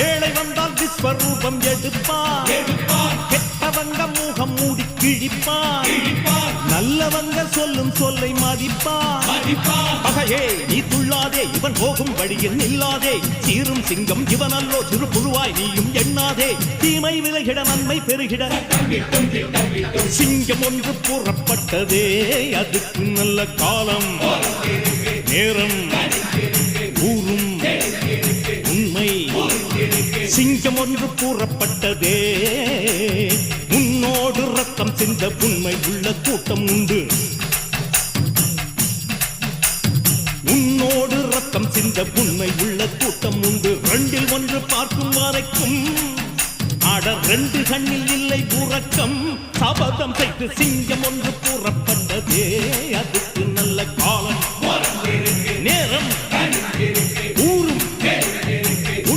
ஏழை வந்தால் விஸ்வரூபம் எடுப்பார், கெட்டவங்க முகம் மூடி கிழிப்பார், நல்லவங்க சொல்லும் சொல்லை மதிப்பார். பகையே நீ துள்ளாதே, இவன் போகும் வழியில் நில்லாதே, சீரும் சிங்கம் இவன் அல்லோ, சிறு புழுவாய் நீயும் எண்ணாதே, தீமை விலகிட நன்மை பெருகிட சிங்கம் ஒன்று கூறப்பட்டதே, அதுக்கு நல்ல காலம் நேரம் கூறும் உண்மை. சிங்கம் ஒன்று கூறப்பட்டதே, உன்னோடு ரத்தம் சிந்த உண்மை உள்ள கூட்டம் உண்டு, உன்னோடு ரத்தம் சிந்த உண்மை உள்ள கூட்டம் உண்டு. ரெண்டில் ஒன்று பார்க்கும் வரைக்கும் ஆட ரெண்டு கண்ணில் இல்லை உறக்கம், சபதம் செய்து சிங்கம் ஒன்று கூறப்பட்டதே, அதுக்கு நல்ல காலம்